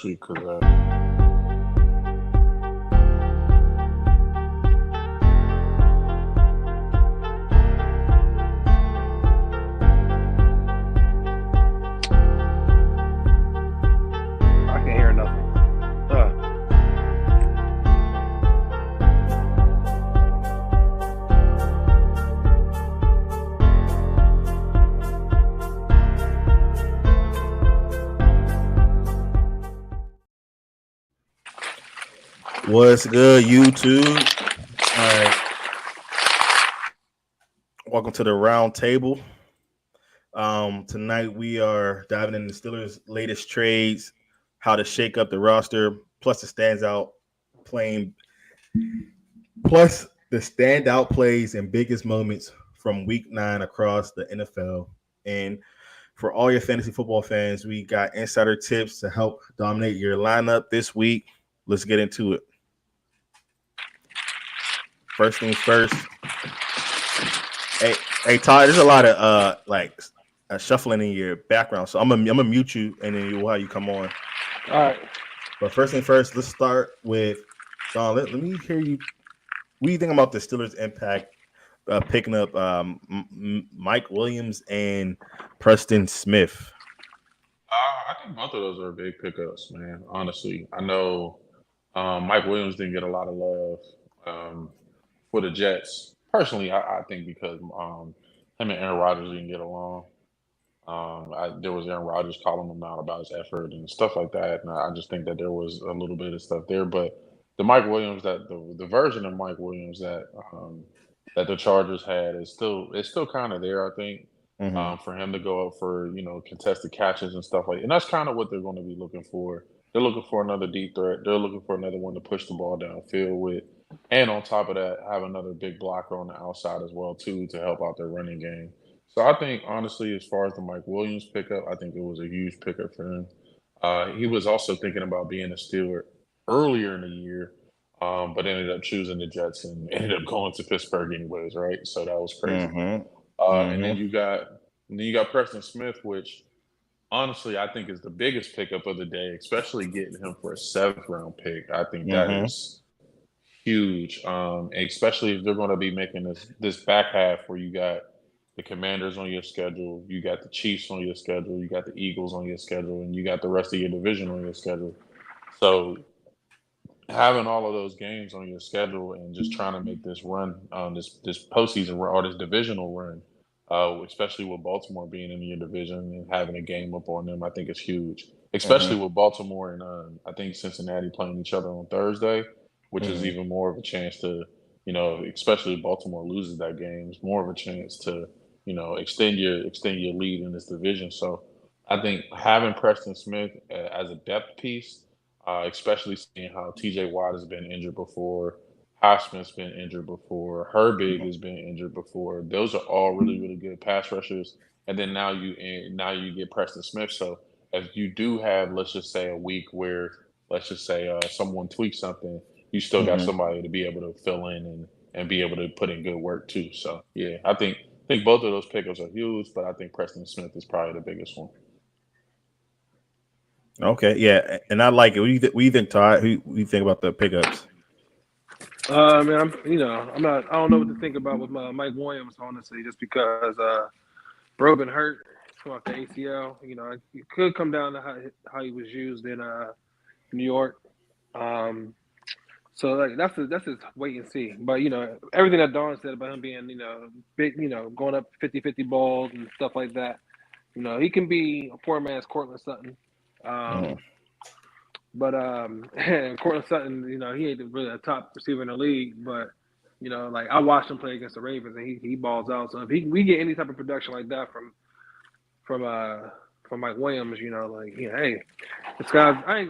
Because I can't hear nothing. what's good, YouTube? All right, welcome to the round table. Tonight we are diving into the Steelers' latest trades, how to shake up the roster, plus the standout plays and biggest moments from Week 9 across the NFL. And for all your fantasy football fans, we got insider tips to help dominate your lineup this week. Let's get into it. First things first. Hey, Todd. There's a lot of shuffling in your background, so I'm gonna mute you, and then while you come on. All right. But first thing first, let's start with Sean. Let me hear you. What do you think about the Steelers' impact picking up Mike Williams and Preston Smith? I think both of those are big pickups, man. Honestly, I know Mike Williams didn't get a lot of love for the Jets. Personally, I think because him and Aaron Rodgers didn't get along. There was Aaron Rodgers calling him out about his effort and stuff like that, and I just think that there was a little bit of stuff there. But the Mike Williams the version of Mike Williams that the Chargers had is still kind of there. I think for him to go up for contested catches and stuff and that's kind of what they're going to be looking for. They're looking for another deep threat. They're looking for another one to push the ball downfield with, and on top of that, have another big blocker on the outside as well too to help out their running game. So I think honestly, as far as the Mike Williams pickup, I think it was a huge pickup for him. He was also thinking about being a Steeler earlier in the year, but ended up choosing the Jets and ended up going to Pittsburgh anyways, right? So that was crazy. And then you got Preston Smith, which honestly I think is the biggest pickup of the day, especially getting him for a 7th-round pick. I think that is huge, especially if they're going to be making this back half where you got the Commanders on your schedule, you got the Chiefs on your schedule, you got the Eagles on your schedule, and you got the rest of your division on your schedule. So having all of those games on your schedule and just trying to make this run, this postseason run or this divisional run, especially with Baltimore being in your division and having a game up on them, I think it's huge. Especially with Baltimore and I think Cincinnati playing each other on Thursday, which is even more of a chance to, especially if Baltimore loses that game, it's more of a chance to, extend your lead in this division. So I think having Preston Smith as a depth piece, especially seeing how TJ Watt has been injured before, Highsmith's been injured before, Herbig has been injured before. Those are all really, really good pass rushers. And then now you get Preston Smith. So if you do have, let's just say, a week where, let's just say, someone tweaks something, you still got somebody to be able to fill in and be able to put in good work too. So yeah, I think both of those pickups are huge, but I think Preston Smith is probably the biggest one. Okay, yeah, and I like it. What do you think, Todd? What do you think about the pickups? Man, I don't know what to think about with Mike Williams, honestly, just because bro been hurt from off the ACL. It could come down to how he was used in New York. So that's just wait and see. But everything that Don said about him being big, going up 50-50 balls and stuff like that. He can be a poor man's Cortland Sutton. But Cortland Sutton, he ain't really a top receiver in the league. But I watched him play against the Ravens, and he balls out. So if we get any type of production like that from Mike Williams, hey, this guy,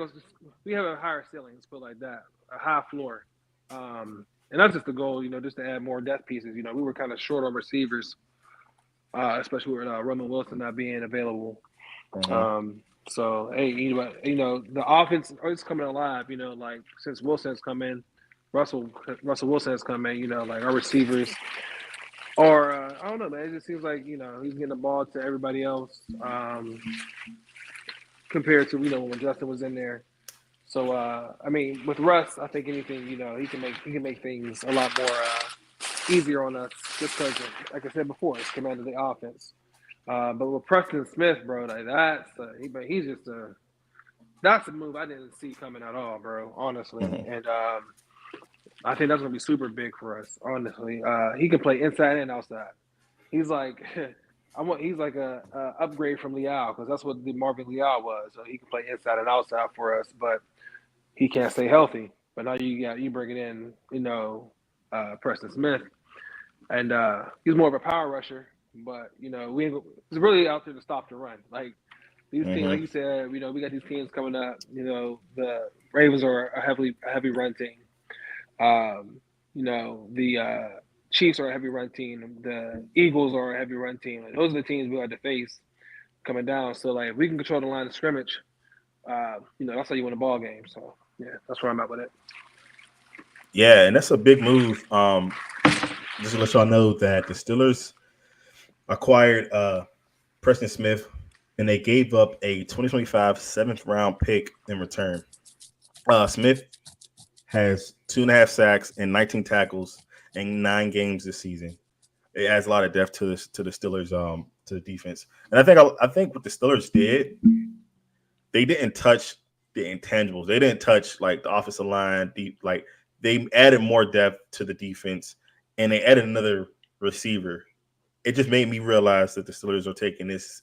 we have a higher ceiling, let's put it like that, a high floor. And that's just the goal, just to add more depth pieces. We were kind of short on receivers, especially with Roman Wilson not being available. So, hey, the offense is coming alive, since Wilson's come in, Russell Wilson has come in, our receivers are, I don't know, man, it just seems like, he's getting the ball to everybody else compared to, when Justin was in there. So I mean, with Russ, I think anything he can make things a lot more easier on us just because, like I said before, it's command of the offense. But with Preston Smith, bro, like he's just that's a move I didn't see coming at all, bro. Honestly, Mm-hmm. and I think that's gonna be super big for us. Honestly, he can play inside and outside. He's like, he's like a upgrade from Leal because that's what the Marvin Leal was. So he can play inside and outside for us, but he can't stay healthy. But now you bring it in, Preston Smith, and he's more of a power rusher. But he's really out there to stop the run. Like these teams, like Mm-hmm. you said, we got these teams coming up. The Ravens are a heavy run team. The Chiefs are a heavy run team. The Eagles are a heavy run team. Like, those are the teams we have to face coming down. So like, if we can control the line of scrimmage, that's how you win a ball game. So yeah, that's where I'm at with it. Yeah, and that's a big move. Just to let y'all know that the Steelers acquired Preston Smith, and they gave up a 2025 seventh round pick in return. Smith has 2.5 sacks and 19 tackles in 9 games this season. It adds a lot of depth to the Steelers to the defense. And I think what the Steelers did, they didn't touch the intangibles. They didn't touch like the offensive line deep. Like they added more depth to the defense, and they added another receiver. It just made me realize that the Steelers are taking this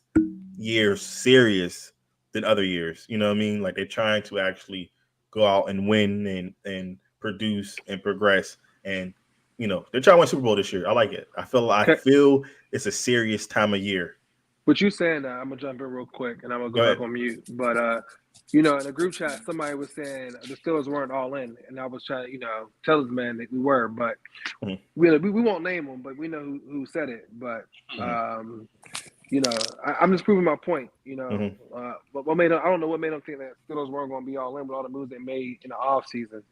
year serious than other years. You know what I mean? Like they're trying to actually go out and win and produce and progress. And they're trying to win Super Bowl this year. I like it. I Okay. feel it's a serious time of year. What you saying? I'm gonna jump in real quick, and I'm gonna Go go back ahead. on mute. But in the group chat, somebody was saying the Steelers weren't all in, and I was trying to, tell this man that we were, but Mhm. we won't name them, but we know who said it. But Mhm. I'm just proving my point. Mhm. But what made them, I don't know what made them think that Steelers weren't going to be all in with all the moves they made in the off season,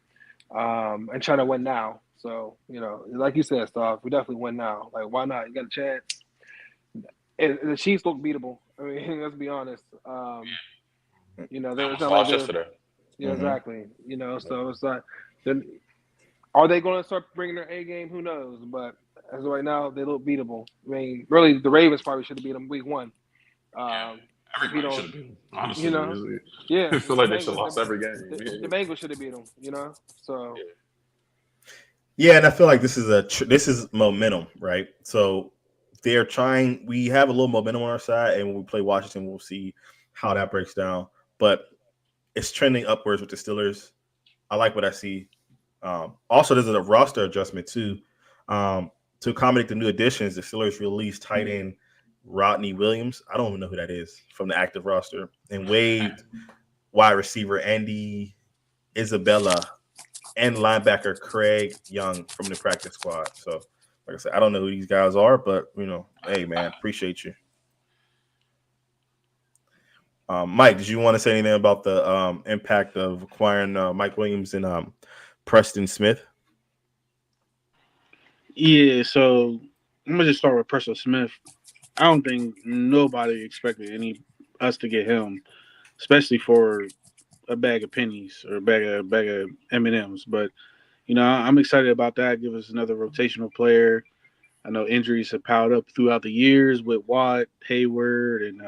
and trying to win now. So like you said, Stav, we definitely win now. Like why not? You got a chance. And the Chiefs look beatable. I mean, let's be honest. They it's almost not like lost they're yesterday. yeah, Mhm. exactly. So it's like, then are they going to start bringing their A game? Who knows? But as of right now, they look beatable. I mean, really, the Ravens probably should have beat them week one. If you Everybody should don't, have been. you Honestly, know, yeah, I feel the like they should have Bengals, lost every game. the Bengals should have beat them. So Yeah, and I feel like this is momentum, right? So they're trying. We have a little momentum on our side, and when we play Washington, we'll see how that breaks down. But it's trending upwards with the Steelers. I like what I see. Also, there's a roster adjustment too. To accommodate the new additions, the Steelers released tight end Rodney Williams. I don't even know who that is from the active roster, and waived wide receiver Andy Isabella and linebacker Craig Young from the practice squad. So, like I said, I don't know who these guys are, but hey man, appreciate you. Mike, did you want to say anything about the impact of acquiring Mike Williams and Preston Smith? Yeah, so I'm gonna just start with Preston Smith. I don't think nobody expected any us to get him, especially for a bag of pennies or a bag of M&Ms. But I'm excited about that. Give us another rotational player. I know injuries have piled up throughout the years with Watt, Hayward, and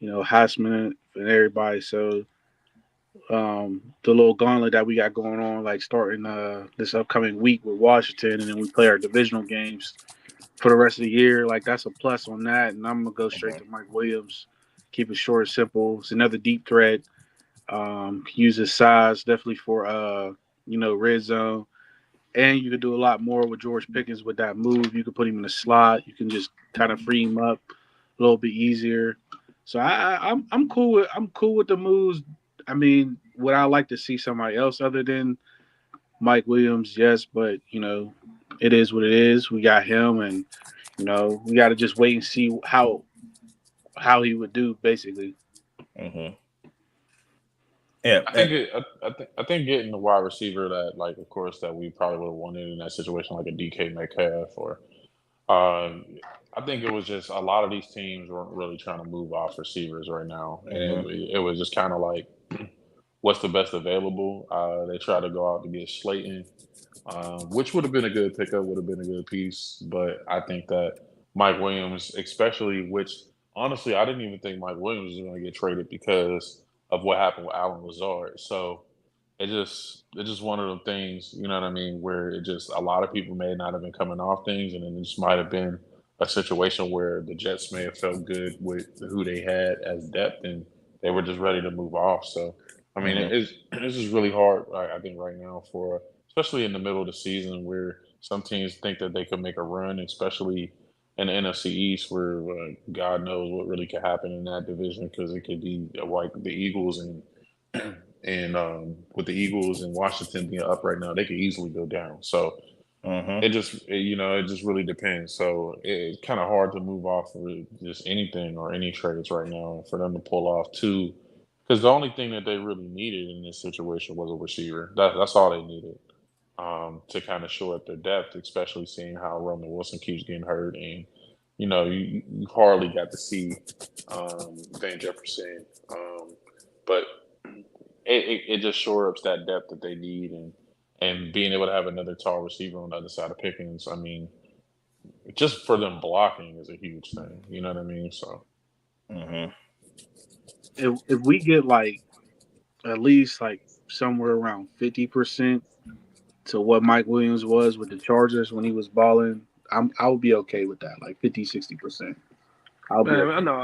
Hassman and everybody. So the little gauntlet that we got going on, like starting this upcoming week with Washington, and then we play our divisional games for the rest of the year. Like that's a plus on that. And I'm gonna go straight Mhm. to Mike Williams. Keep it short and simple. It's another deep threat. Use his size definitely for red zone. And you could do a lot more with George Pickens with that move. You could put him in the slot. You can just kind of free him up a little bit easier. So I'm cool with the moves. I mean, would I like to see somebody else other than Mike Williams? Yes, but it is what it is. We got him, and we got to just wait and see how he would do, basically. Mhm. Yeah, I think I think getting the wide receiver that, like, of course, that we probably would have wanted in that situation, like a DK Metcalf, or um, I think it was just a lot of these teams weren't really trying to move off receivers right now, and mhm. it was just kind of like what's the best available. They try to go out to get Slayton, which would have been a good pickup, would have been a good piece. But I think that Mike Williams, especially, which honestly I didn't even think Mike Williams was going to get traded because of what happened with Alan Lazard. So it's just one of them things, you know what I mean, where it just a lot of people may not have been coming off things, and then it just might have been a situation where the Jets may have felt good with who they had as depth, and they were just ready to move off. So, I mean, Mhm. it's just really hard, I think, right now for especially in the middle of the season where some teams think that they could make a run, especially in the NFC East, where God knows what really could happen in that division because it could be like the Eagles and with the Eagles and Washington being up right now, they could easily go down. So Mhm. it just really depends. So it's kind of hard to move off of just anything or any trades right now for them to pull off two. Because the only thing that they really needed in this situation was a receiver. That's all they needed to kind of shore up their depth, especially seeing how Roman Wilson keeps getting hurt, and you hardly got to see Van Jefferson, but it just shore ups that depth that they need, and being able to have another tall receiver on the other side of Pickens. I mean, just for them blocking is a huge thing. You know what I mean? So Mhm. If we get like at least like somewhere around 50% to what Mike Williams was with the Chargers when he was balling, I would be okay with that. Like 50, 60%. I'll be Man, I okay. know.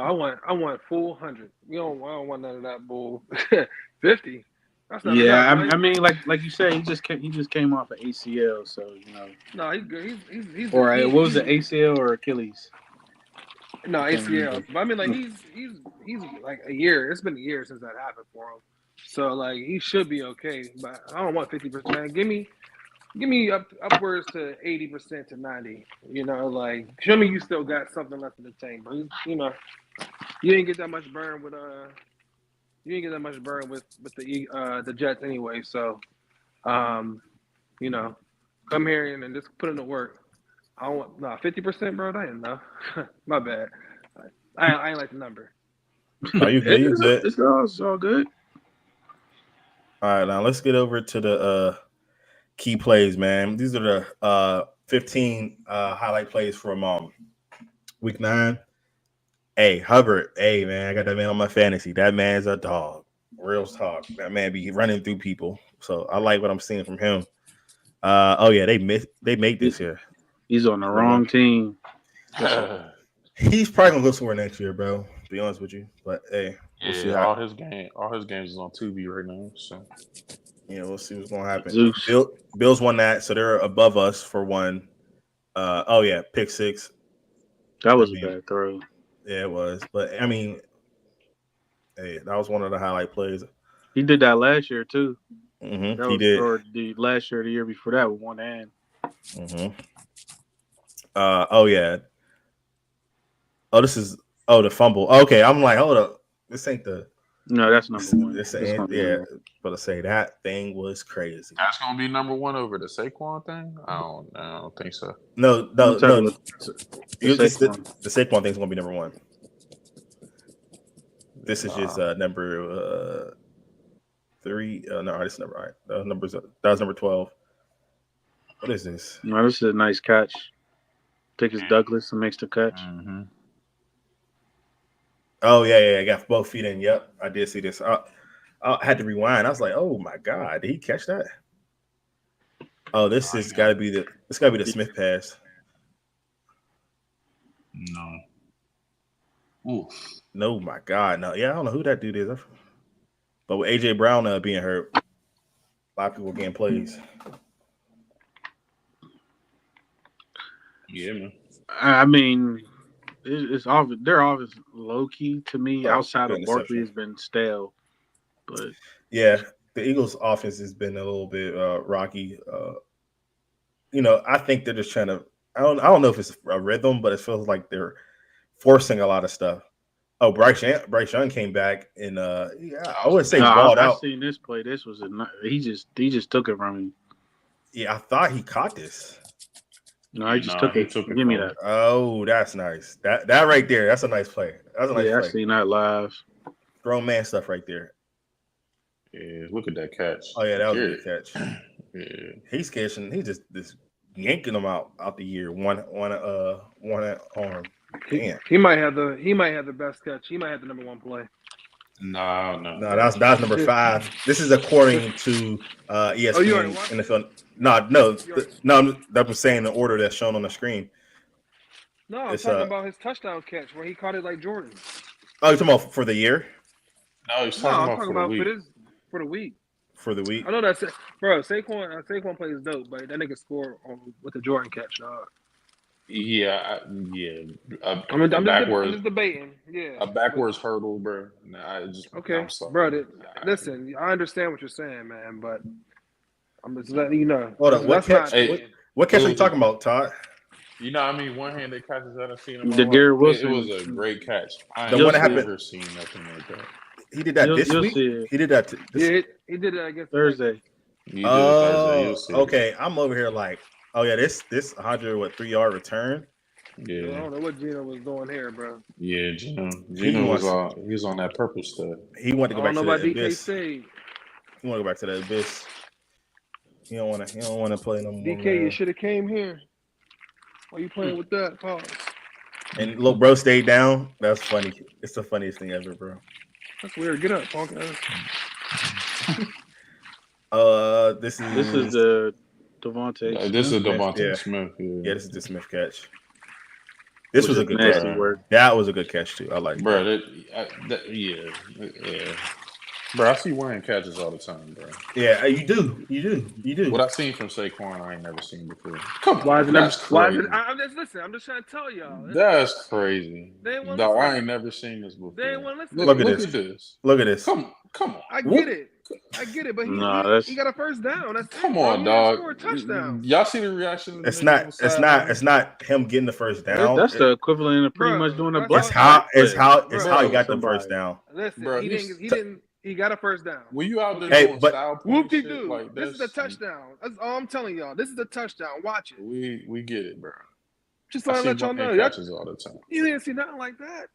I want full 100. I don't want none of that bull. 50. That's not enough. Yeah, No, I mean, like you said, he just came off an ACL, so no, he's good. or what was it, ACL or Achilles? no I can't ACL. remember. But I mean, like he's like a year. It's been a year since that happened for him. So like he should be okay. But I don't want 50%. Give me upwards to 80% to 90. Like show me you still got something left in the tank. But you didn't get that much burn with the Jets anyway. So um, you know, come here and just put in the work. I don't want 50%, bro. I didn't know. My bad. I ain't like the number. Are you good? You good? It's all good. All right, now let's get over to the key plays, man. These are the 15 highlight plays from week 9. Hey, Hubbard. Hey, man, I got that man on my fantasy. That man's a dog. Real talk. That man be running through people. So I like what I'm seeing from him. Oh yeah, they made He, this here. he's on the You know, wrong team. yeah, he's probably gonna go somewhere next year, bro. To be honest with you, but hey, we'll see how. all his games is on Tubi right now. So We'll see what's gonna happen. Zeus. Bills won that, so they're above us for one. Oh yeah, pick six. That I was a mean, bad throw. yeah, it was, but I mean, hey, that was one of the highlight plays. He did that last year too. That He was did. or the last year, or the year before that with one hand. hmm Oh yeah. Oh, this is the fumble. Okay, I'm like, hold up, this ain't the No, that's number one. this That's ain't gonna be yeah. number one. But to say that thing was crazy. that's gonna be number one over the Saquon thing. I don't think so. No, I'm no, talking no. about the Saquon. The Saquon thing's gonna be number one. This is just Nah. number 3. No, this is number all right. That was number 12. What is this? No, this is a nice catch. Think it's Douglas who makes the catch. Mm-hmm. Oh yeah. I got both feet in. Yep, I did see this. I had to rewind. I was like, oh my god, did he catch that? Oh, this is got to be the Smith pass. No. Oof. No, my god, no. Yeah, I don't know who that dude is. But with AJ Brown being hurt, a lot of people getting plays. Yeah, man. I mean, it's obvious. They're always low key to me. Oh, Outside good of Barkley, interception. has been stale. But Yeah, the Eagles' offense has been a little bit rocky. I think they're just trying to. I don't know if it's a rhythm, but it feels like they're forcing a lot of stuff. Oh, Bryce Young came back and yeah, I wouldn't say no, balled I out. seen this play. This was he just took it from me. Yeah, I thought he caught this. No, I Yeah, just nah, took he it. took it Give me from him. that. Oh, that's nice. That right there, that's a nice play. That's a nice Yeah, I play. seen that live. Grown man stuff right there. Yeah, look at that catch. Oh yeah, that was a Garrett. good catch. Yeah. He's catching. He just yanking them out the year. One arm. Damn. He might have the best catch. He might have the number one play. No. No, that's number 5. This is according to ESPN. Oh, you already watched NFL. No. That was saying the order that's shown on the screen. No, I'm talking about his touchdown catch where he caught it like Jordan. Oh, you're talking about for the year? No, he's talking about for the week. For the week. For the week. I know that's it. Bro, Saquon plays dope, but that nigga scored with the Jordan catch, dog. Yeah. I'm just debating. Yeah. A backwards hurdle, bro. Okay, I'm sorry. bro. Listen, I understand what you're saying, man, but I'm just letting you know. Hold on, what catch are you talking about, Todd? You know, I mean, one-handed catches that I've seen him. The Garrett Wilson. It was a great catch. I The ain't one that never happened- seen nothing like that. He did that this week. He did that. He did that against Thursday. You did it Thursday, you'll see. Okay. I'm over here like, oh yeah, this 3-yard return. Yeah. I don't know what Gino was doing here, bro. Yeah, Gino was on that purple stuff. He wanted to go back to the abyss. State. He want to go back to the abyss. He don't want to play no more. DK, you should have came here. Why you playing with that? Pause. And little bro stayed down. That's funny. It's the funniest thing ever, bro. That's weird. Get up, punk ass. This is the Devontae. This is Devontae Yeah. Smith. Yeah, this is the Smith catch. This was a good nasty catch. work. That was a good catch too. I like that. Bro, yeah. Bro, I see Wayne catches all the time, bro. Yeah, you do. What I've seen from Saquon, I ain't never seen before. Come on, Why is it? that's crazy. I'm just trying to tell y'all. That's crazy. They ain't wanna Dog, listen. I ain't never seen this before. They ain't want to listen. Look at Look this. Look at this. Come on. I get it, but he got a first down. Come on, dog. Score a touchdown. Y'all see the reaction? It's not him getting the first down. That's the equivalent of pretty much doing a It's block. how he got the first down. Listen, Bro, he got a first down. Were you out there doing but style Whoop de shit doo. like This is a touchdown. That's all I'm telling y'all. This is a touchdown. Watch it. We get it, bro. Just I want to let y'all see know. Wayne catches all the time. You didn't see nothing like that.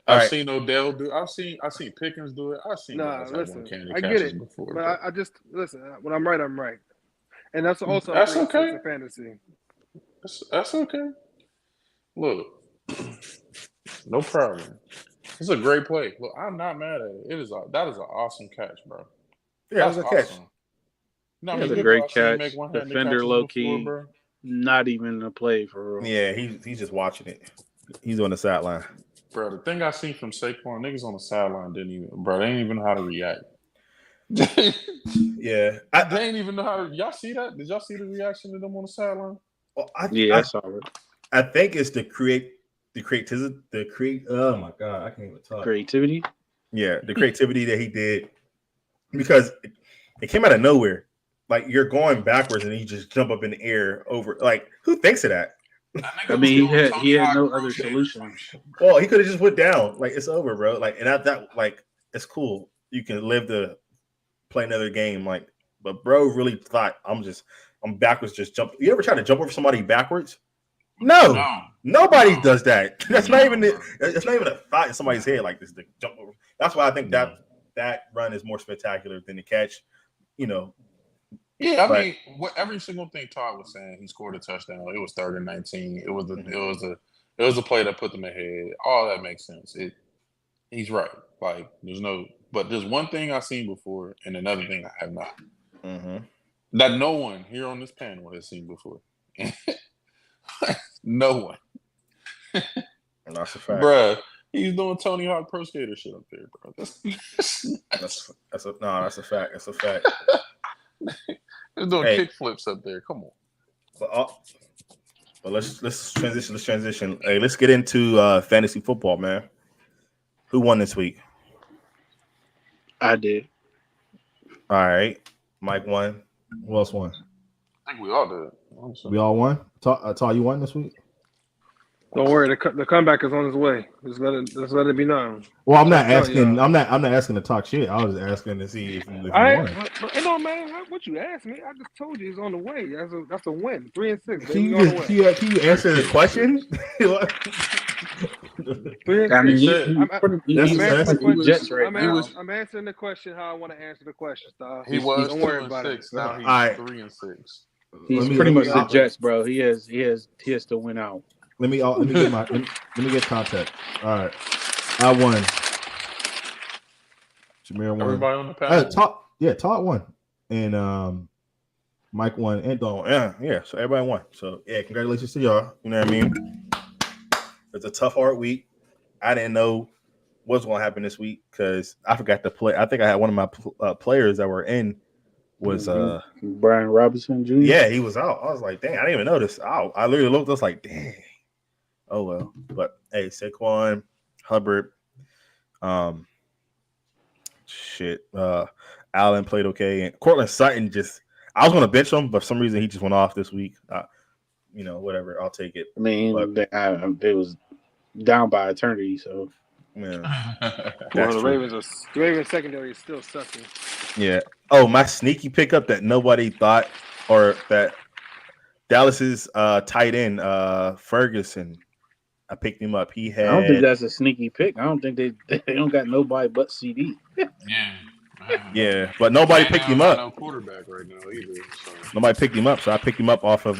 I've seen Odell do. I've seen Pickens do it. I've seen Nah, guys listen. have one-handed I get catches it, before. but I just listen. When I'm right, I'm right, and that's also okay. a fantasy. That's okay. Look, no problem. It's a great play. Look, I'm not mad at it. That is an awesome catch, bro. Yeah, it was a catch. No, It was a great catch. Defender low key. Bro. Not even a play for real. Yeah, he's just watching it. He's on the sideline. Bro, the thing I seen from Saquon, niggas on the sideline they ain't even know how to react. Yeah. They ain't even know how to. Y'all see that? Did y'all see the reaction to them on the sideline? Well, I saw it. I think it's the creativity. Oh my god, I can't even talk. Creativity. Yeah, the creativity that he did, because it came out of nowhere. Like you're going backwards and you just jump up in the air over. Like who thinks of that? I mean, he had no other solution. Well, he could have just went down. Like it's over, bro. Like and that like it's cool. You can live to play another game. Like, but bro really thought I'm backwards. Just jump. You ever try to jump over somebody backwards? No. Nobody does that. That's not even a thought in somebody's head like this to jump over. That's why I think that run is more spectacular than the catch. You know. Yeah, I mean, every single thing Todd was saying, he scored a touchdown. It was 3rd and 19. It was a play that put them ahead. All that makes sense. He's right. Like but there's one thing I've seen before, and another thing I have not. Mm-hmm. That no one here on this panel has seen before. No one. That's a fact, Bruh, he's doing Tony Hawk Pro Skater shit up there, bro. that's a fact. That's a fact. He's doing kick flips up there. Come on. But let's transition. Hey, let's get into fantasy football, man. Who won this week? I did. All right, Mike won. Who else won? I think we all did. Honestly. We all won. Tal, you won this week. Don't worry, the comeback is on its way. Just let it be known. Well, I'm not asking. I'm not asking to talk shit. I was asking to see if you won. It don't matter what you asked me. I just told you it's on the way. That's a win. 3-6. Can you answer the question? I mean, He That's I'm Jets right now. I'm answering the question how I want to answer the question, Stop. He was Don't worry 2 and about 6. it. Now All he's right. 3 and 6. He's pretty much the Jets, bro. He has to win out. Let me get let me get context. All right, I won. Jameer won. Everybody on the panel. Todd won, and Mike won, and Don. Yeah. So everybody won. So yeah, congratulations to y'all. You know what I mean? It's a tough, hard week. I didn't know what's going to happen this week because I forgot to play. I think I had one of my players that were in was Brian Robinson Jr. Yeah, he was out. I was like, dang, I didn't even notice. I literally looked. I was like, dang. Oh well. But hey, Saquon, Hubbard, Allen played okay, and Cortland Sutton I was gonna bench him, but for some reason he just went off this week. Whatever, I'll take it. I mean, they was down by eternity, so yeah. The Ravens secondary is still sucking. Yeah. Oh, my sneaky pickup that nobody thought, or that Dallas's tight end Ferguson. I picked him up. I don't think that's a sneaky pick. I don't think they don't got nobody but CD. Yeah, but nobody picked him up. No quarterback right now either. So. Nobody picked him up, so I picked him up off of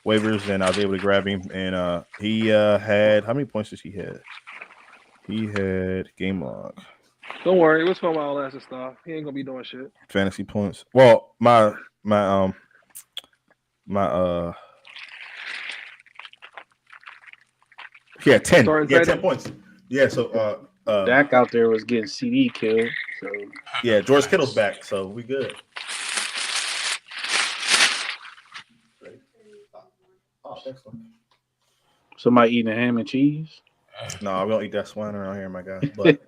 waivers, and I was able to grab him. And he had how many points did he have? He had game log. Don't worry, it was fun while last stuff. He ain't gonna be doing shit. Fantasy points. Well, my he had 10. He had 10 points. Yeah, so Dak out there was getting CD killed. So yeah, George Kittle's back, so we good. Oh, excellent. Somebody eating a ham and cheese? No, we don't eat that swine around here, my guy. But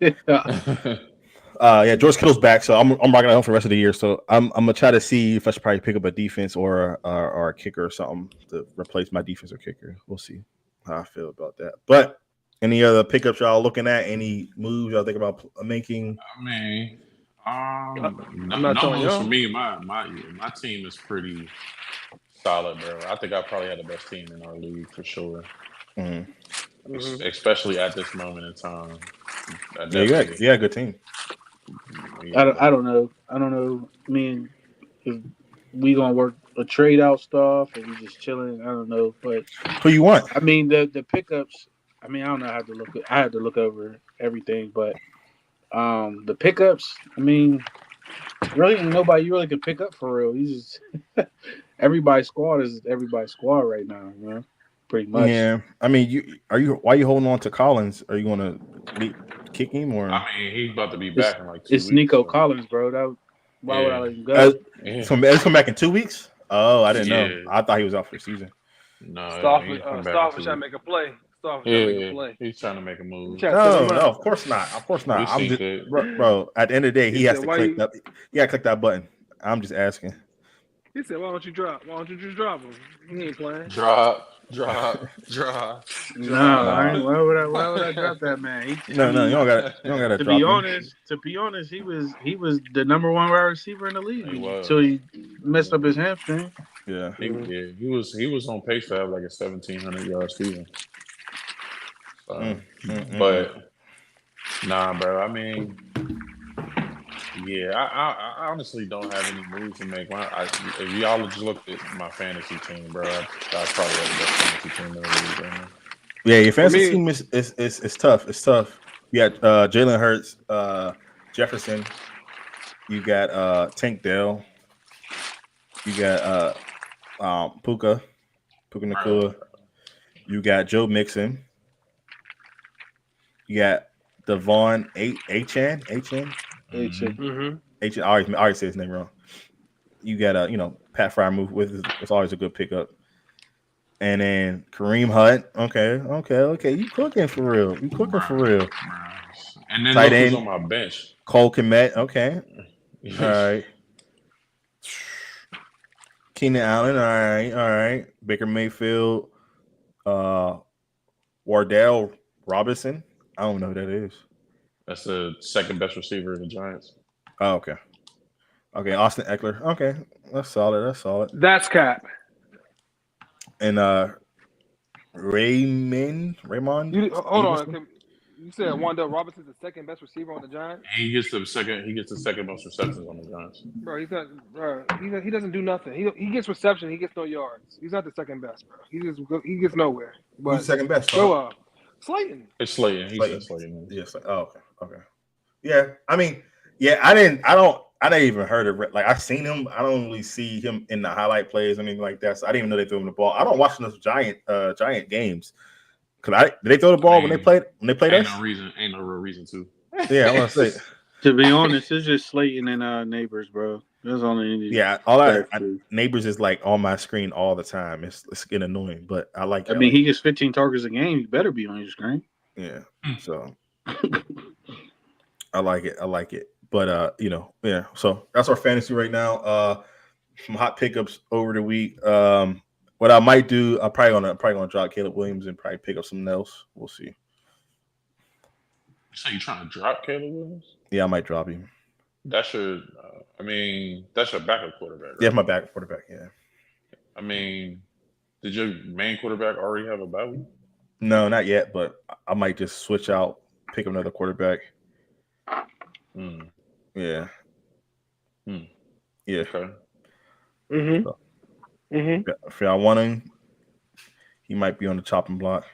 yeah, George Kittle's back, so I'm rocking out for the rest of the year. So I'm gonna try to see if I should probably pick up a defense or a kicker or something to replace my defense or kicker. We'll see how I feel about that. But any other pickups y'all looking at? Any moves y'all think about making? I mean, I'm not telling moves y'all. for me. My team is pretty solid, bro. I think I probably had the best team in our league for sure. Mm-hmm. Especially at this moment in time. Yeah, you got a good team. I don't know. I mean, if we gonna work a trade out stuff or we just chilling, I don't know. But who you want? I mean, the pickups. I mean, I don't know. I had to look over everything, but the pickups. I mean, really, nobody you really can pick up for real. You just everybody's squad is everybody's squad right now. You know, pretty much. Yeah, I mean, why are you holding on to Collins? Are you gonna kick him or? I mean, he's about to be back in like 2 weeks. It's Nico Collins, bro. Why would I let him go? It's come back in 2 weeks. Oh, I didn't know. I thought he was out for the season. No, Staff was trying to make a play. He's trying to make a move. No, of course not. I'm just, bro. At the end of the day, he has to click that. You gotta click that button. I'm just asking. He said, "Why don't you drop? Why don't you just drop him? He ain't playing." Drop. No, why would I drop that man? No, you don't gotta to drop To be honest, he was the number one wide receiver in the league until he messed up his hamstring. Yeah, he was on pace to have like a 1,700 yard season. But nah, bro. I mean, yeah, I honestly don't have any moves to make. If y'all just looked at my fantasy team, bro, I probably have the best fantasy team in the league right now. Yeah, your fantasy team is tough. It's tough. You got Jalen Hurts, Jefferson. You got Tank Dell. You got Puka Nacua. You got Joe Mixon. You got Devon Achan. I already said his name wrong. You got Pat Fryer with it's always a good pickup. And then Kareem Hunt. Okay. You cooking for real. And then tight look end who's on my bench. Cole Kmet. Okay. All right. Keenan Allen. All right. Baker Mayfield. Wardell Robinson. I don't know who that is. That's the second best receiver in the Giants. Oh, okay. Austin Eckler. Okay. That's solid. That's cap. And Raymond Hold on. Stevenson. You said Wandale Robinson's the second best receiver on the Giants? He gets the second. He gets the second most receptions on the Giants. Bro, he's not. Bro, he doesn't do nothing. He gets reception. He gets no yards. He's not the second best, bro. He gets nowhere. Who's But second best? go Slayton. It's Slayton. He Slayton. said Slayton. Yes. Oh, okay. Yeah. I mean, yeah. I didn't even heard of it. Like I seen him. I don't really see him in the highlight plays or anything like that. So I didn't even know they threw him the ball. I don't watch those Giant games. Did they throw the ball when they played Ain't us? Ain't no real reason to. Yeah, I want to say. To be honest, it's just Slayton and Neighbors, bro. That's only. Yeah, all that Neighbors is like on my screen all the time. It's getting annoying, but I like it. I mean, he gets 15 targets a game. He better be on your screen. Yeah, so I like it. But yeah. So that's our fantasy right now. Some hot pickups over the week. What I might do, I'm probably gonna drop Caleb Williams and probably pick up something else. We'll see. So you trying to drop Caleb Williams? Yeah, I might drop him. That's your backup quarterback. Right? Yeah, my backup quarterback. Yeah. I mean, did your main quarterback already have a bye week? No, not yet. But I might just switch out, pick up another quarterback. Yeah. Yeah. Okay. So, if y'all want him, he might be on the chopping block.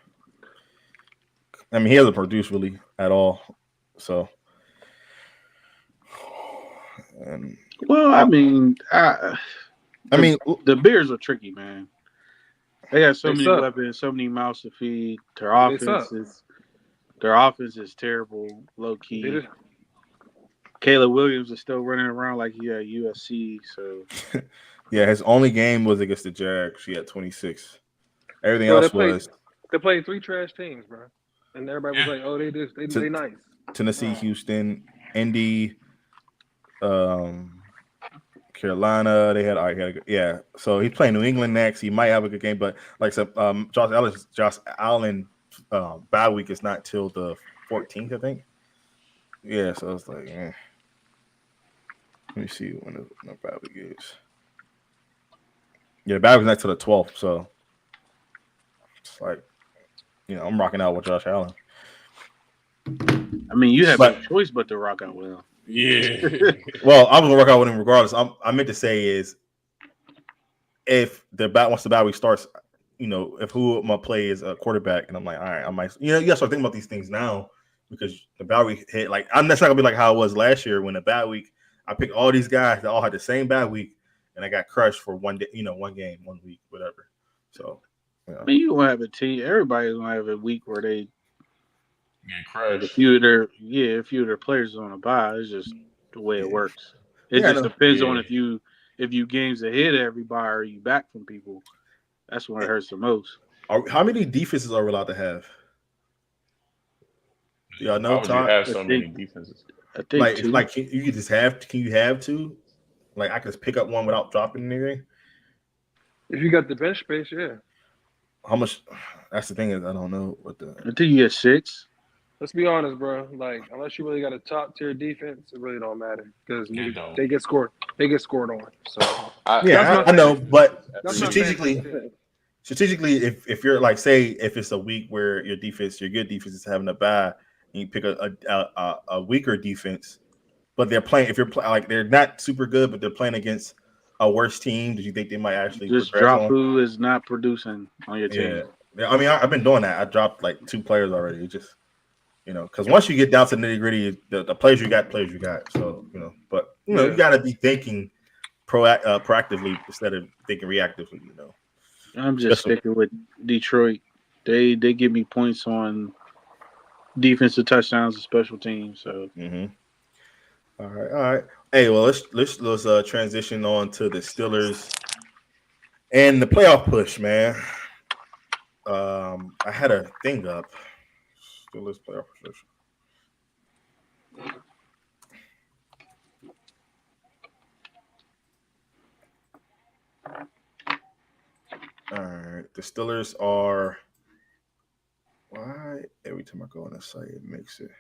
I mean, he hasn't produced really at all. So, well, I mean, the Bears are tricky, man. They got so many weapons, so many mouths to feed. Their offense is terrible, low key. Caleb Williams is still running around like he at USC. So, yeah, his only game was against the Jags. He had 26. Everything else was. They played 3 trash teams, bro, and everybody was like, "Oh, they nice." Tennessee, Houston, Indy, Carolina. They had yeah. So he's playing New England next. He might have a good game, but like I said, Josh Allen bye week is not till the 14th, I think. Yeah, so it's like, let me see when the bye week is. Yeah, the bye week's not till the 12th, so it's like, I'm rocking out with Josh Allen. I mean, you have no choice but to rock out with him. Yeah. Well, I'm gonna rock out with him regardless. I meant to say is, if once the bye week starts, if who my play is a quarterback, and I'm like, all right, I might, you gotta start thinking about these things now. Because the bye week hit, that's not gonna be like how it was last year when the bye week, I picked all these guys that all had the same bye week, and I got crushed for one day, one game, 1 week, whatever. So, I mean, you gonna have a team. Everybody's gonna have a week where they get crushed. A few of their players on a bye. It's just the way it works. It just depends on if you games ahead of everybody or you back from people. That's when it hurts the most. How many defenses are we allowed to have? Y'all know, Why would you have so many defenses? I think can you have two? Like I could just pick up one without dropping anything. If you got the bench space, yeah. How much? That's the thing is I don't know what the. I think you get 6. Let's be honest, bro. Like unless you really got a top tier defense, it really don't matter because they get scored. They get scored on. So I know, but strategically, if you're like, say, if it's a week where your good defense is having a bye. And you pick a weaker defense, but they're playing. If you're like they're not super good, but they're playing against a worse team. Do you think they might actually just drop who is not producing on your team? Yeah. I mean, I've been doing that. I dropped like 2 players already. It just because once you get down to the nitty gritty, the players you got. So but you got to be thinking proactively instead of thinking reactively. I'm just sticking with Detroit. They give me points on defensive touchdowns and special teams. So, all right. Hey, well, let's transition on to the Steelers and the playoff push, man. I had a thing up. Steelers playoff push. All right, the Steelers are. Why every time I go on the site it makes it?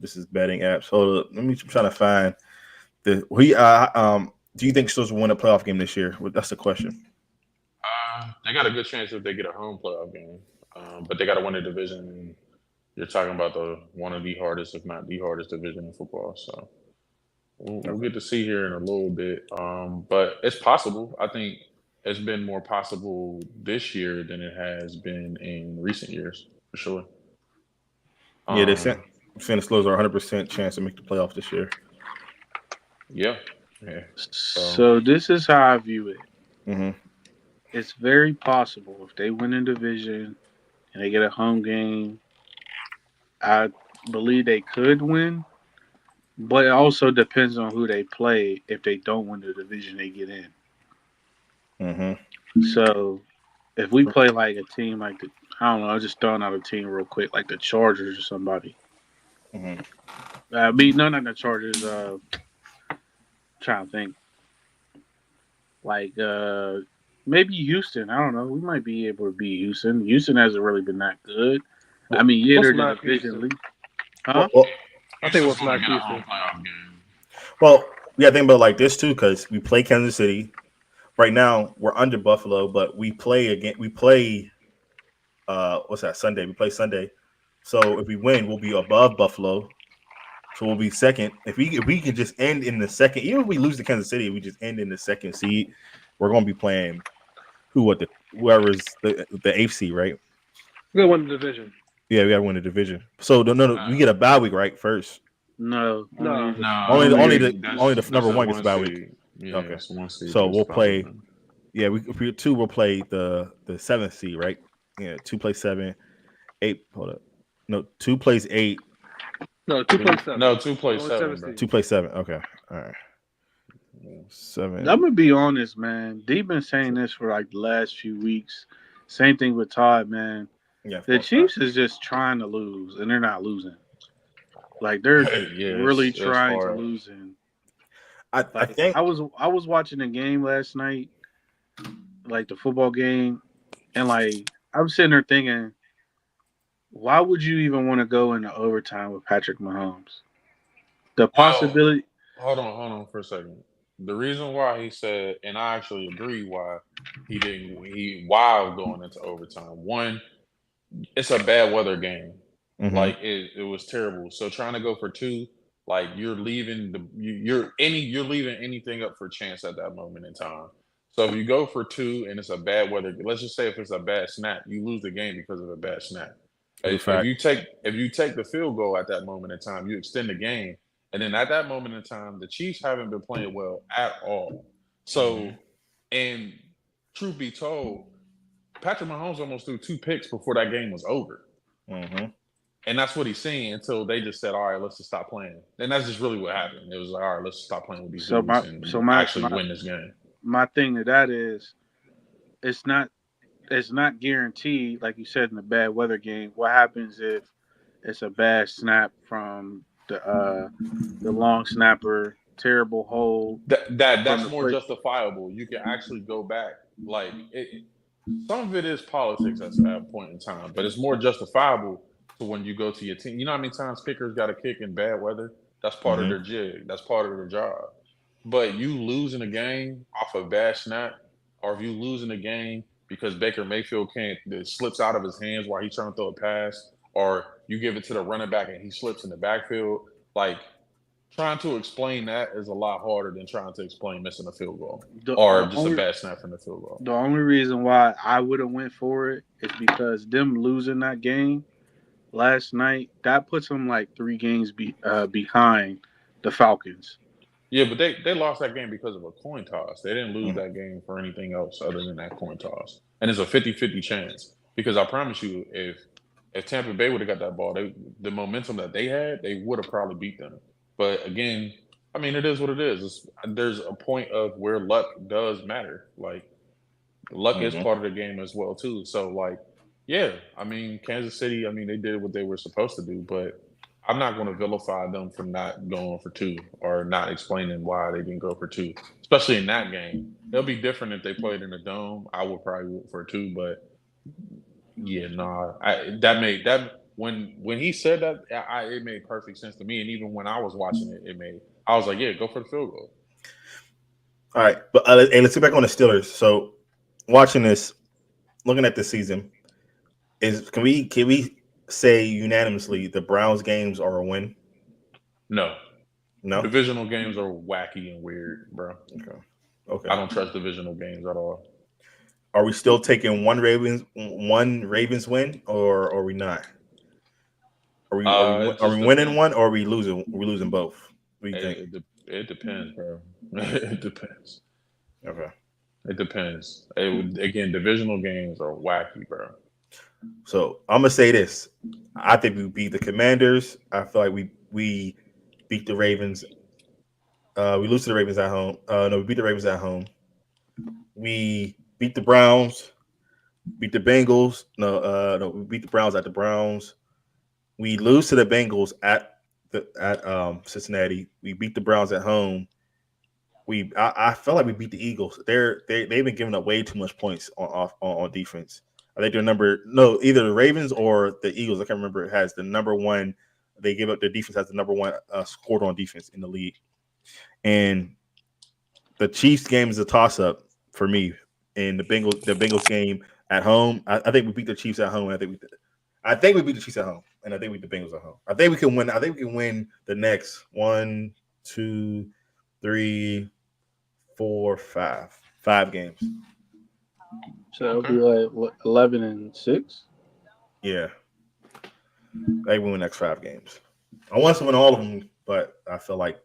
This is betting apps. Hold up. Let me try to find the do you think Steelers will win a playoff game this year? Well, that's the question. They got a good chance if they get a home playoff game, but they got to win the division. You're talking about one of the hardest, if not the hardest, division in football. So we'll get to see here in a little bit. But it's possible. I think it's been more possible this year than it has been in recent years, for sure. Yeah, they're saying the Steelers are 100% chance to make the playoffs this year. Yeah. So this is how I view it. Mm-hmm. It's very possible if they win a division and they get a home game, I believe they could win. But it also depends on who they play. If they don't win the division, they get in. Mm-hmm. So if we play like a team like I don't know, I'm just throwing out a team real quick, like the Chargers or somebody. Mm-hmm. Not the Chargers. Trying to think. Like maybe Houston. I don't know. We might be able to beat Houston. Houston hasn't really been that good. I mean, yeah, they're the division lead. Huh? Well, I think we'll smack Houston. Well, we got to think about it like this too, because we play Kansas City. Right now, we're under Buffalo, but we play again. We play. What's that? Sunday. We play Sunday. So if we win, we'll be above Buffalo. So we'll be second. If we can just end in the second, even if we lose to Kansas City, we just end in the second seed. We're going to be playing whoever's the eighth seed, right? We're gonna win the division. Yeah, we got to win the division. So no, we get a bye week, right? First. No. Only the number one gets a bye week. Yeah, okay. One seed so we'll play. Yeah, if we 2, we'll play the 7th seed, right? Yeah, 2 plays 7, 8. Hold up. No, 2 plays 8. No, 2 plays 7. No, 2 plays 7. 2 plays 7. Okay, all right. 7. I'm gonna be honest, man. They've been saying this for like the last few weeks. Same thing with Todd, man. Yeah, the Chiefs is just trying to lose, and they're not losing. Like they're really trying to lose. And I think I was watching a game last night, like the football game, and like I'm sitting there thinking, why would you even want to go into overtime with Patrick Mahomes? The possibility. Hold on for a second. The reason why he said, and I actually agree why he didn't. While going into overtime, one, it's a bad weather game. Mm-hmm. Like it was terrible. So trying to go for 2, like you're leaving you're leaving anything up for chance at that moment in time. So if you go for 2 and it's a bad weather, let's just say if it's a bad snap, you lose the game because of a bad snap. If you take the field goal at that moment in time, you extend the game. And then at that moment in time, the Chiefs haven't been playing well at all. So, and truth be told, Patrick Mahomes almost threw 2 picks before that game was over. Mm-hmm. And that's what he's saying until they just said, all right, let's just stop playing. And that's just really what happened. It was like, all right, let's just stop playing with these dudes and actually win this game. My thing to that is it's not guaranteed, like you said, in a bad weather game. What happens if it's a bad snap from the long snapper, terrible hold? That's more justifiable. You can actually go back. Like some of it is politics at a point in time, but it's more justifiable to when you go to your team. You know how many times kickers got a kick in bad weather? That's part of their jig. That's part of their job. But you losing a game off a bad snap, or if you losing a game because Baker Mayfield it slips out of his hands while he's trying to throw a pass, or you give it to the running back and he slips in the backfield, like trying to explain that is a lot harder than trying to explain missing a field goal or just a bad snap from the field goal. The only reason why I would have went for it is because them losing that game last night, that puts them like 3 games behind the Falcons. Yeah, but they lost that game because of a coin toss. They didn't lose that game for anything else other than that coin toss. And it's a 50-50 chance. Because I promise you, if Tampa Bay would have got that ball, the momentum that they had, they would have probably beat them. But again, I mean, it is what it is. There's a point of where luck does matter. Like, luck is part of the game as well, too. So, like, yeah, I mean, Kansas City, I mean, they did what they were supposed to do, but I'm not going to vilify them for not going for 2 or not explaining why they didn't go for 2, especially in that game. It'll be different if they played in a dome. I would probably vote for 2, but yeah, that when he said that, it made perfect sense to me. And even when I was watching it, I was like, yeah, go for the field goal. All right, but hey, let's get back on the Steelers. So, watching this, looking at this season, can we say unanimously the Browns games are a win? No. No. Divisional games are wacky and weird, bro. Okay. I don't trust divisional games at all. Are we still taking one Ravens win, or are we not? Are we winning one, or are we losing? We're losing both. What do you think? It depends, bro. It depends. Okay. It depends. Again, divisional games are wacky, bro. So I'm gonna say this: I think we beat the Commanders. I feel like we beat the Ravens. We lose to the Ravens at home. No, we beat the Ravens at home. We beat the Browns. Beat the Bengals. No, we beat the Browns at the Browns. We lose to the Bengals at Cincinnati. We beat the Browns at home. I felt like we beat the Eagles. They've been giving up way too much points on defense. I think either the Ravens or the Eagles. I can't remember. It has the number one. They give up. The defense has the number one scored on defense in the league. And the Chiefs game is a toss up for me. And the Bengals game at home. I think we beat the Chiefs at home. I think we beat the Chiefs at home, and I think we beat the Bengals at home. I think we can win. I think we can win the next 1, 2, 3, 4, 5 games. So it'll be like what, 11-6. Yeah, I think we win the next 5 games. I want to win all of them, but I feel like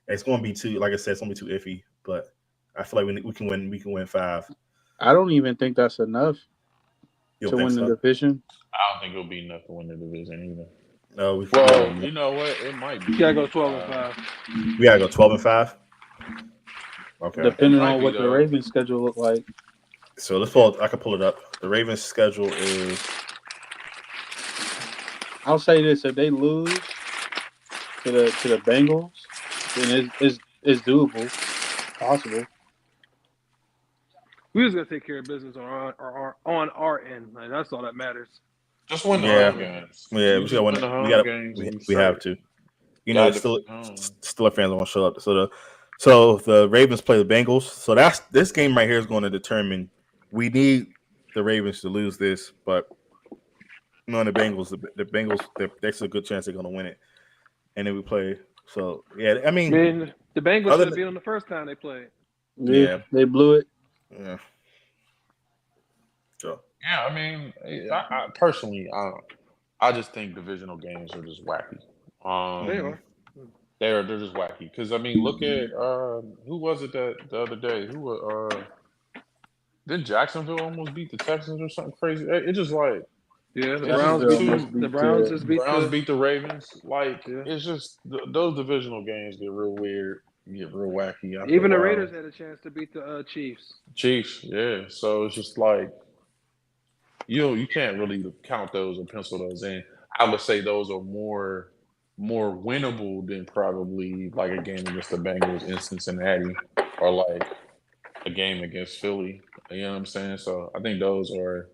it's going to be too. Like I said, it's going to be too iffy. But I feel like we can win. We can win 5. I don't even think that's enough You to don't win think the so? division. I don't think it'll be enough to win the division either. No, Well, you know what? It might be. You gotta go 12-5. we gotta go 12-5. Okay. Depending Might on be, what the though. Ravens schedule look like. So let's pull. I can pull it up. The Ravens' schedule is. I'll say this: if they lose to the Bengals, then it's doable, possible. We just gotta take care of business on our end. Like, that's all that matters. Just win the Yeah. home games. Yeah, You we just gotta win win. the home We gotta. games. and We have to. You know, Gotta defend home. Steelers fans won't show up. So the Ravens play the Bengals. So this game right here is going to determine. We need the Ravens to lose this, but the Bengals. The Bengals. There's a good chance they're going to win it, and then we play. So yeah, I mean, the Bengals other should have than- beat them the first time they played. Yeah. They blew it. yeah. So Yeah, I mean, I personally, I just think divisional games are just wacky. They are. They're just wacky because I mean, look at who was it that the other day? Didn't Jacksonville almost beat the Texans or something crazy? It just like Yeah, the it's Browns just beat too- the Browns just beat Browns the beat the Ravens. Like Yeah. it's just those divisional games get real weird, get real wacky. After even a the while. Raiders had a chance to beat the Chiefs. Chiefs, yeah. So it's just like you can't really count those or pencil those in. I would say those are more winnable than probably like a game against the Bengals in Cincinnati or like a game against Philly. You know what I'm saying? So I think those are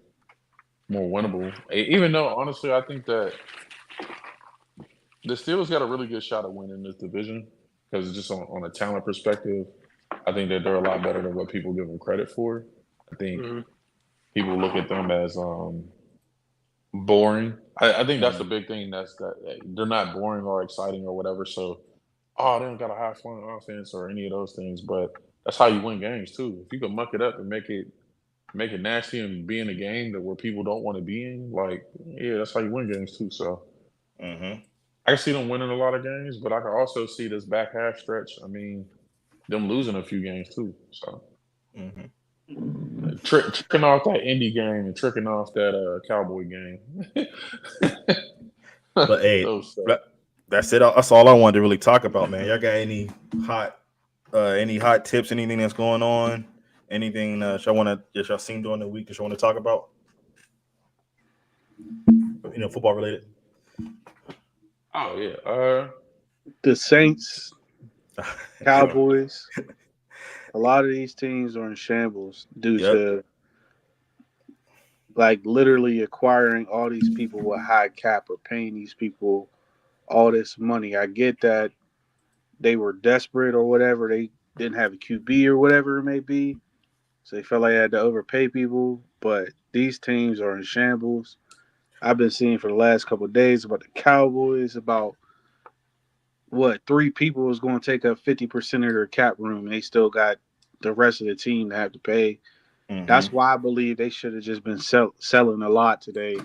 more winnable. Even though honestly, I think that the Steelers got a really good shot at winning this division because just on a talent perspective, I think that they're a lot better than what people give them credit for. I think people look at them as boring. I think that's the big thing. That they're not boring or exciting or whatever. So, they don't got a high flying offense or any of those things. But that's how you win games too. If you can muck it up and make it nasty and be in a game that where people don't want to be in, like that's how you win games too. So, I can see them winning a lot of games, but I can also see this back half stretch. I mean, them losing a few games too. So. Tricking off that Indy game and tricking off that Cowboy game. But hey, that's it. That's all I wanted to really talk about, man. Y'all got any hot tips? Anything that's going on? Anything y'all seen during the week that you want to talk about? Football related. Oh yeah. The Saints, Cowboys. A lot of these teams are in shambles due to like literally acquiring all these people with high cap or paying these people all this money. I get that they were desperate or whatever. They didn't have a QB or whatever it may be. So they felt like they had to overpay people. But these teams are in shambles. I've been seeing for the last couple of days about the Cowboys, about what, three people is going to take up 50% of their cap room. And they still got the rest of the team to have to pay. That's why I believe they should have just been selling a lot today.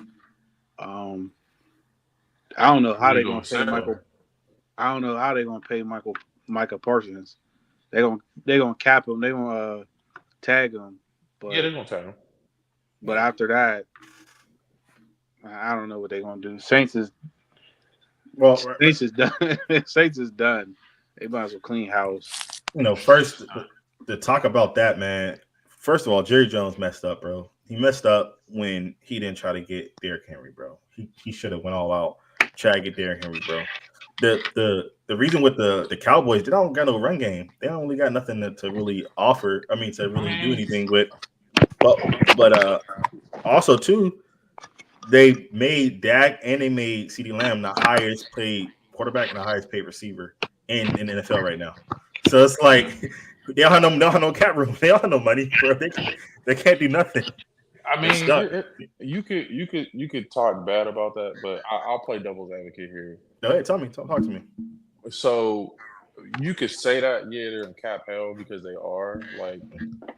Um, I don't know how They they're going gonna to pay sell. Michael. I don't know how they're going to pay Micah Parsons. They're gonna cap him. They're gonna tag him. Yeah, But they're gonna tell him. after that, I don't know what they're gonna do. Saints is Well, done. Saints is done. They might as well clean house. first to talk about that, man. First of all, Jerry Jones messed up, bro. He messed up when he didn't try to get Derrick Henry, bro. He should have went all out, try to get Derrick Henry, bro. The reason with the Cowboys, they don't got no run game. They don't really got nothing to really offer. I mean, to really do anything with. But also too, they made Dak and they made CeeDee Lamb the highest paid quarterback and the highest paid receiver in the NFL right now. So it's like they don't have no cap room. They don't have no money, bro. They can't do nothing. I They're mean, stuck. you could talk bad about that, but I'll play devil's advocate here. Go ahead, talk to me. So you could say that, yeah, they're in cap hell because they are. Like,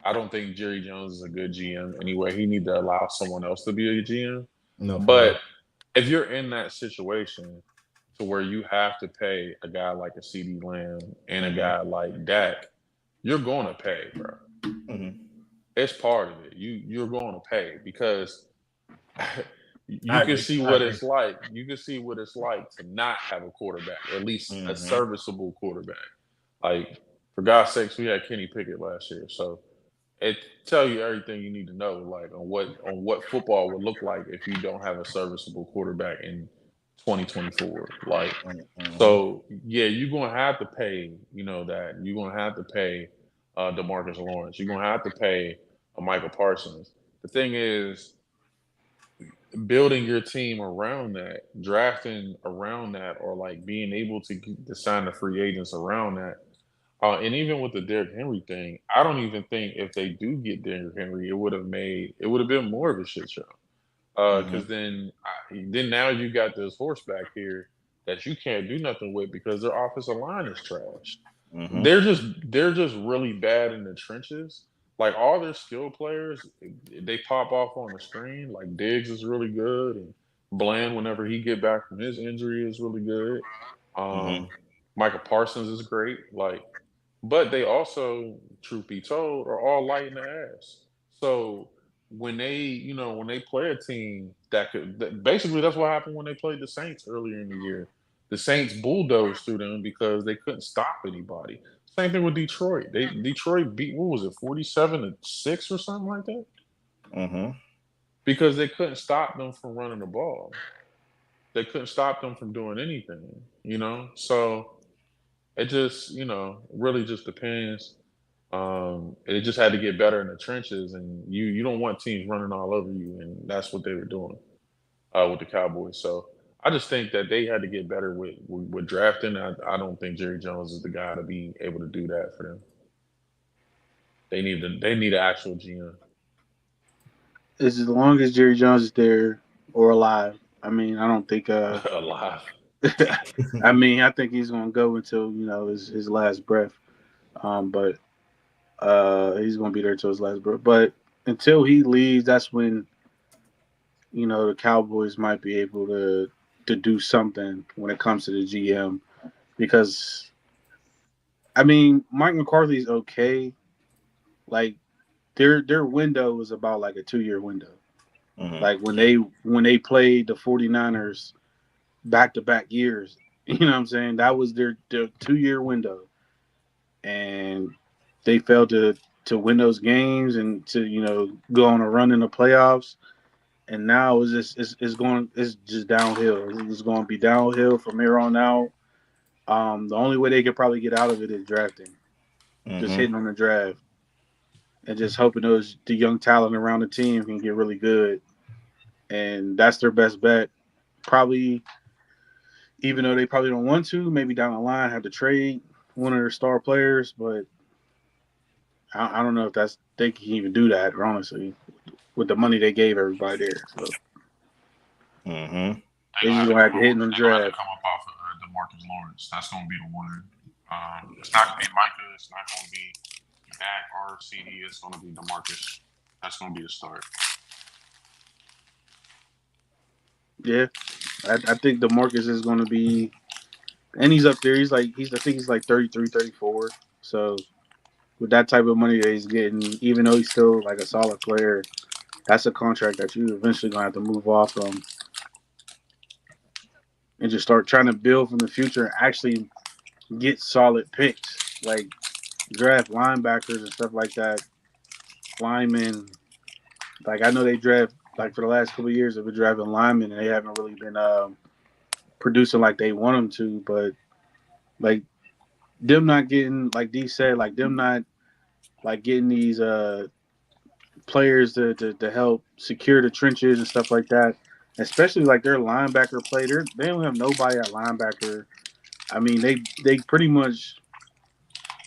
I don't think Jerry Jones is a good GM anyway. He need to allow someone else to be a GM. No, for But real. if you're in that situation to where you have to pay a guy like a CD Lamb and a guy like Dak, you're going to pay, bro. Mm-hmm. It's part of it. You're going to pay because you I can agree. see what it's like. You can see what it's like to not have a quarterback, or at least a serviceable quarterback. Like, for God's sakes, we had Kenny Pickett last year, so it tell you everything you need to know, like on what football would look like if you don't have a serviceable quarterback in 2024. Like, so yeah, you're gonna have to pay. You know that you're gonna have to pay DeMarcus Lawrence. You're gonna have to pay Michael Parsons. The thing is, building your team around that, drafting around that, or like being able to sign the free agents around that. And even with the Derrick Henry thing, I don't even think if they do get Derrick Henry, it would have been more of a shit show. Because then now you got this horse back here that you can't do nothing with because their offensive line is trash. They're just really bad in the trenches. Like, all their skill players, they pop off on the screen. Like, Diggs is really good, and Bland, whenever he get back from his injury, is really good. Michael Parsons is great. Like, but they also, truth be told, are all light in the ass. So when they play a team basically that's what happened when they played the Saints earlier in the year. The Saints bulldozed through them because they couldn't stop anybody. Same thing with Detroit. Detroit beat, what was it, 47-6 or something like that? Because they couldn't stop them from running the ball. They couldn't stop them from doing anything. So it just, really just depends. It just had to get better in the trenches, and you don't want teams running all over you, and that's what they were doing with the Cowboys. So I just think that they had to get better with drafting. I don't think Jerry Jones is the guy to be able to do that for them. They need an actual GM. As long as Jerry Jones is there or alive. I mean, I don't think. Alive. I mean, I think he's gonna go until his last breath. But he's gonna be there till his last breath. But until he leaves, that's when the Cowboys might be able to do something when it comes to the GM, because I mean, Mike McCarthy's okay. Like, their window is about like a 2-year window. Like when they played the 49ers back-to-back years, you know what I'm saying? That was their 2-year window. And they failed to win those games and to go on a run in the playoffs. And now it's just downhill. It's going to be downhill from here on out. The only way they could probably get out of it is drafting, just hitting on the draft, and just hoping the young talent around the team can get really good. and that's their best bet. Probably, even though they probably don't want to, maybe down the line have to trade one of their star players, but I don't know if they can even do that, honestly, with the money they gave everybody there. So Mm-hmm. they just gonna have to hit in the They're gonna have to draft. come up off of DeMarcus Lawrence. That's gonna be the one. It's not gonna be Micah. It's not gonna be Dak or CD. It's gonna be DeMarcus. That's gonna be the start. Yeah, I think DeMarcus is gonna be, and he's up there. I think he's like 33, 34. So with that type of money that he's getting, even though he's still like a solid player, that's a contract that you eventually gonna have to move off from and just start trying to build from the future and actually get solid picks, like draft linebackers and stuff like that. Linemen, like I know they draft like for the last couple of years they've been drafting linemen and they haven't really been producing like they want them to. But like them not getting, like D said, like them not like getting these players to help secure the trenches and stuff like that. Especially like their linebacker play, they don't have nobody at linebacker. I mean, they pretty much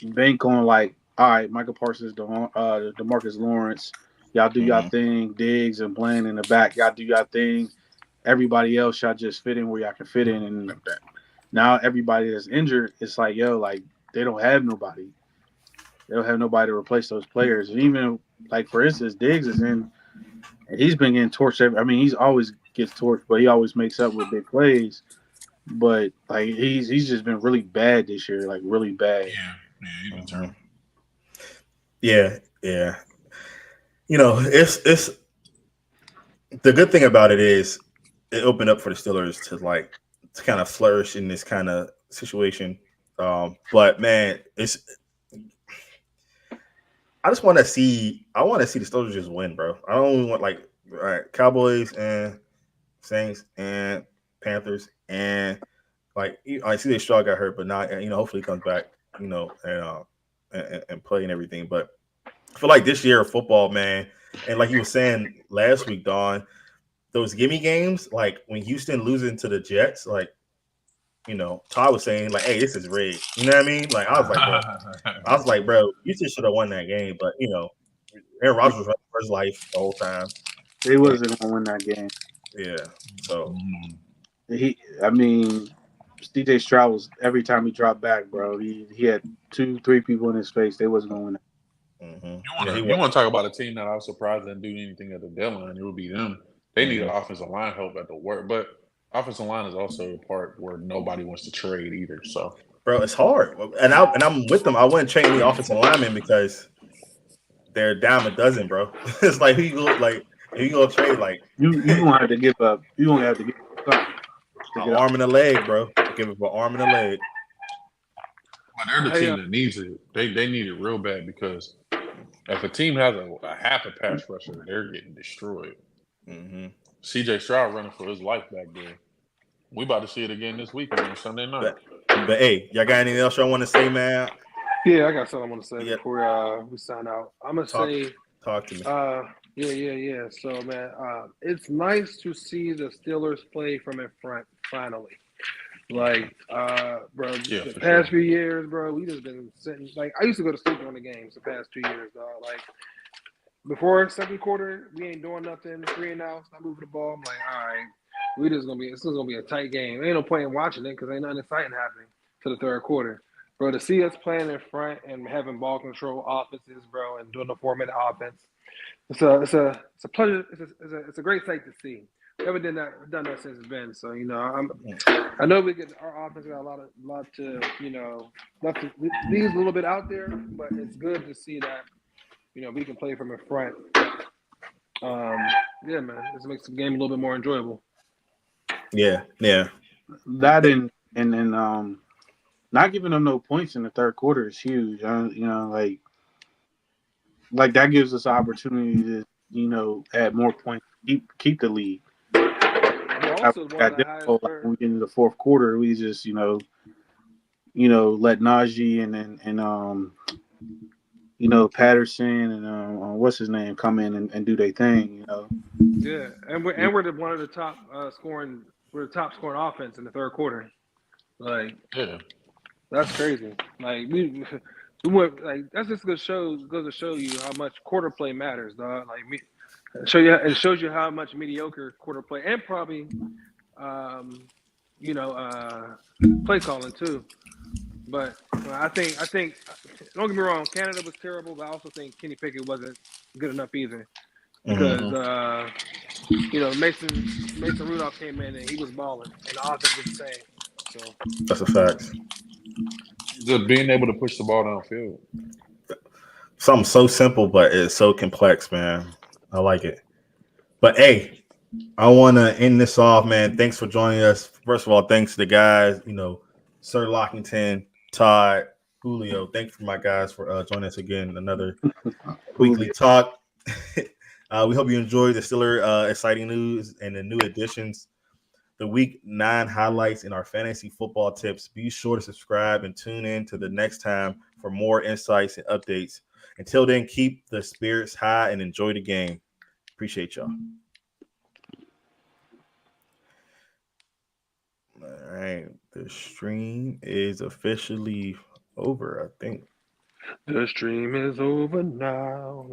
bank on like, all right, Michael Parsons, DeMarcus Lawrence, y'all do y'all Mm-hmm. thing. Diggs and Bland in the back, y'all do y'all thing. Everybody else, y'all just fit in where y'all can fit in. And now everybody that's injured, it's like, yo, like they don't have nobody. They don't have nobody to replace those players. And even like for instance, Diggs is in, and he's been getting torched. I mean, he's always gets torched, but he always makes up with big plays. But like he's just been really bad this year, like really bad. Yeah, he's been Mm-hmm. terrible. Yeah, yeah. It's the good thing about it is it opened up for the Steelers to kind of flourish in this kind of situation. But man, I want to see the Steelers just win, bro. I don't want like all right, Cowboys and Saints and Panthers and like I see the Stroud got hurt, but now hopefully he comes back, and play and everything. But I feel like this year of football, man, and like you were saying last week, Don, those gimme games, like when Houston losing to the Jets, like Todd was saying, like, hey, this is rigged. You know what I mean? Like I was like, bro, Houston should have won that game, but Aaron Rodgers was running for his life the whole time. They And, wasn't gonna win that game. yeah, so I mean, CJ Stroud was every time he dropped back, bro. He had 2, 3 people in his face. They wasn't gonna win that. yeah, he You was. want to talk about a team that I was surprised didn't do anything at the deadline? It would be them. They need Mhm. offensive line help at the work, but offensive line is also a part where nobody wants to trade either. So Bro, it's hard, and I'm with them. I wouldn't train the offensive linemen because they're a dime a dozen, bro. It's like who you gonna trade like You an gonna have to give up. You gonna have to give up something to get arm and a leg, bro. Give up an arm and a leg. but they're the Hey, team that needs it. They need it real bad because if a team has a half a pass rusher, they're getting destroyed. Mm-hmm. CJ Stroud running for his life back there. We about to see it again this weekend on Sunday night. But hey, y'all got anything else y'all want to say, man? yeah, I got something I want to say Yeah. before we sign out. I'm gonna say, Talk to me. yeah. So, man, it's nice to see the Steelers play from in front finally. Like, bro, Yeah, the for past sure. few years, bro, we just been sitting. Like, I used to go to sleep during the games the past 2 years, dog. Like, before second quarter, we ain't doing nothing. 3 and outs, not moving the ball. I'm like, all right, this is gonna be a tight game. Ain't no point in watching it because ain't nothing exciting happening to the third quarter, bro. To see us playing in front and having ball control offenses, bro, and doing the 4 minute offense, it's a pleasure. It's a great sight to see. We haven't done that since it's been. So I know we get our offense got a lot to leaves a little bit out there, but it's good to see that we can play from in front. Yeah, man, this makes the game a little bit more enjoyable. Yeah. that and not giving them no points in the third quarter is huge. Like that gives us an opportunity to add more points, keep the lead. We I also one of got the highest. difficult like when we get into the fourth quarter. We just let Najee and Patterson and what's his name come in and do their thing. Yeah, and we're one of the top scoring. We're the top scoring offense in the third quarter. Like Yeah. that's crazy. Like we went like that's just goes to show you how much quarter play matters, dog. Like it shows you how much mediocre quarter play and probably um, play calling too. But I think don't get me wrong, Canada was terrible, but I also think Kenny Pickett wasn't good enough either because Mason Rudolph came in and he was balling and the offense was the same. So That's a fact. Just being able to push the ball downfield. Something so simple, but it's so complex, man. I like it. But hey, I want to end this off, man. Thanks for joining us. First of all, thanks to the guys, Sir Lockington, Todd, Julio. Thanks for my guys for joining us again. Another weekly talk. We hope you enjoyed the Steeler exciting news and the new additions, the Week 9 highlights, and our fantasy football tips. Be sure to subscribe and tune in to the next time for more insights and updates. Until then, keep the spirits high and enjoy the game. Appreciate y'all. All right. The stream is officially over, I think. the stream is over now.